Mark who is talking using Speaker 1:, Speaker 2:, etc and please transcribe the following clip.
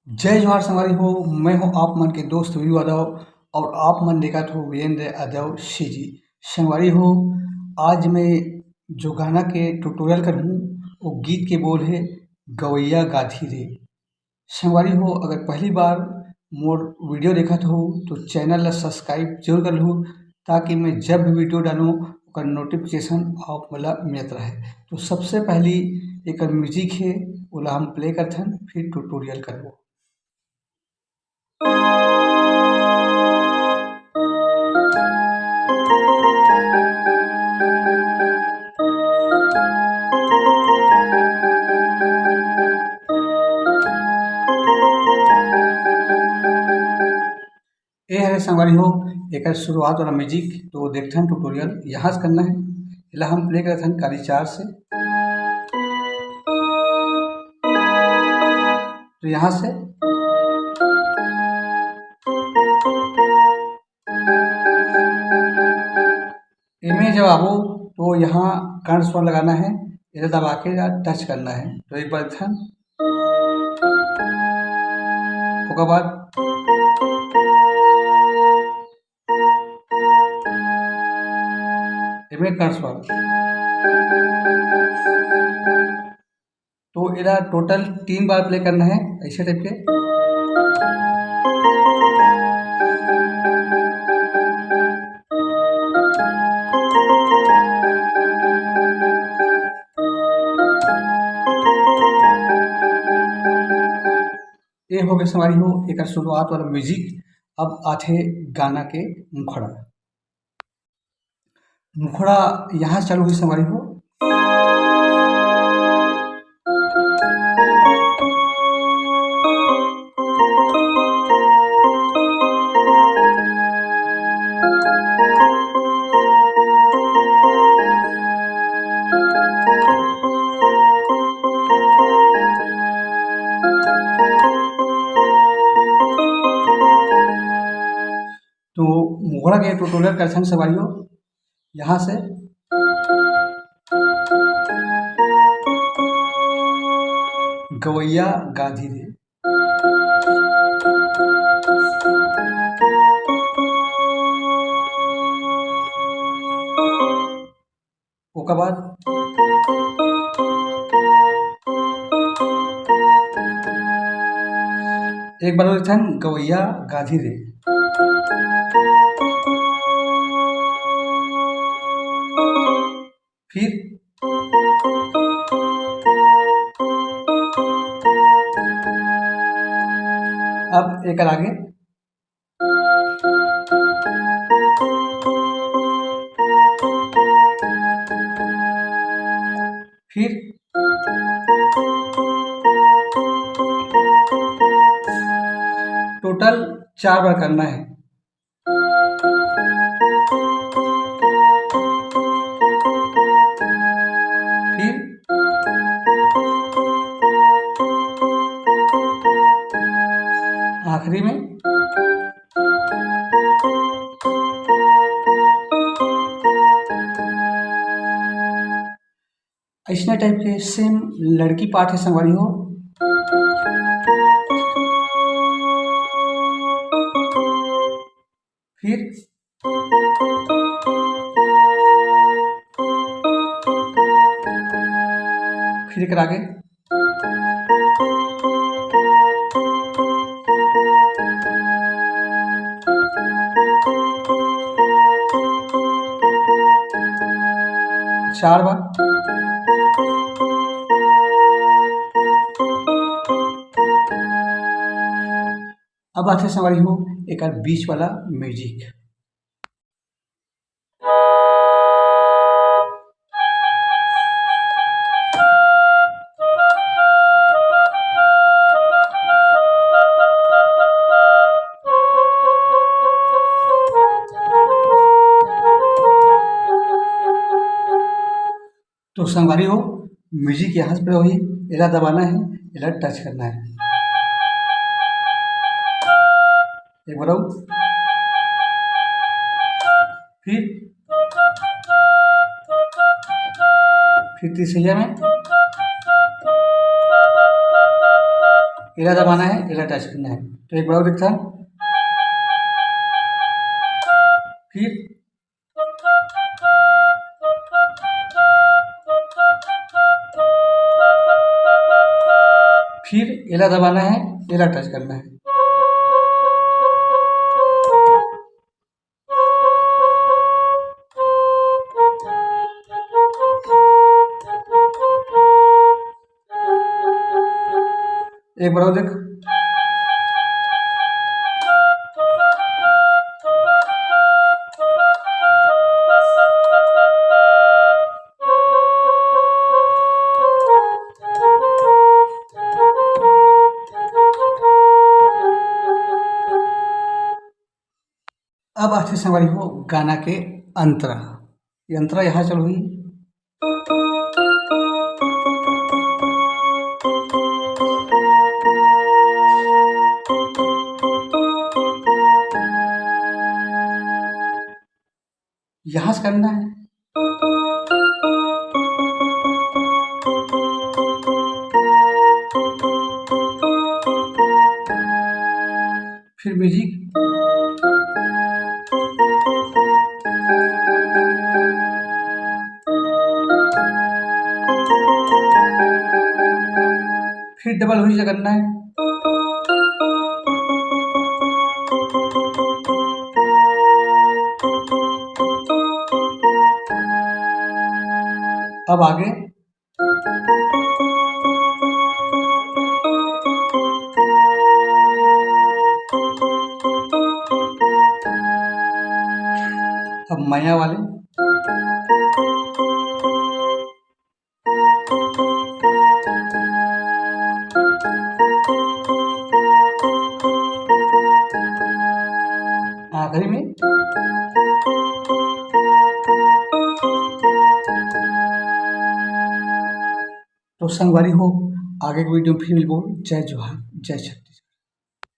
Speaker 1: जय जवाहर संगवारी हो। मैं हूँ आप मन के दोस्त वीरू यादव और आप मन देखत हो वीरेंद्र यादव सी जी। संगवारी हो, आज मैं जो गाना के ट्यूटोरियल कर हूँ वो गीत के बोल है गवैया गाधी रे। संगवारी हो, अगर पहली बार मोर वीडियो देखत हो तो चैनल ला सब्सक्राइब जरूर कर लूँ ताकि मैं जब भी वीडियो डालूँ ओकर नोटिफिकेशन आप मोला मिलत रहे। तो सबसे पहली एक म्यूजिक है ओला हम प्ले करथन, फिर ट्यूटोरियल करबो। ये है संगवारी हो, एकर शुरुआत वाला म्यूजिक तो देखथन ट्यूटोरियल यहाँ से करना है। एला हम प्ले करथन काली चार से, तो यहाँ से इमें जब आबो तो यहाँ कर्ण स्वर लगाना है, इधर दबा के टच करना है। तो एक बार थन ओकर बाद इमें कर्ण स्वर, तो इधर टोटल 3 बार प्ले करना है ऐसे टाइप के। ये हो गए संगवारी हो एकर शुरुआत वाला म्यूजिक। अब आथे गाना के मुखड़ा। मुखड़ा यहाँ से चालू हुई संगवारी हो। तो मुखड़ा के ट्यूटोरियल करथन संगवारी हो, यहाँ से गवैया गाधी रे। ओकर बाद एक बार और थन गवैया गाधी रे। फिर अब एकर आगे फिर टोटल 4 बार करना है। फिर आखिरी में ऐसने टाइप के सेम लड़की पार्ट है संगवारी हो। फिर एकर आगे चार बार। अब आथे संगवारी हो एकर बीच वाला म्यूजिक। तो संगवारी हो, म्यूजिक यहाँ से वही एला दबाना है, एला टच करना है। एक बार और फिर तीसरिया में एला दबाना है, एला टच करना है। तो एक बार और देखता है। फिर एला दबाना है, एला टच करना है। एक बार और देख। अब अच्छे से हमारी हो गाना के अंतरा, ये अंतरा यहाँ चल हुई। यहाँ से करना है। फिर म्यूजिक, फिर डबल हुई से करना है। अब आगे अब माया वाले, आखिरी में तो संगवारी हो आगे की वीडियो में फिर मिलबो। जय जोहार, जय छठ।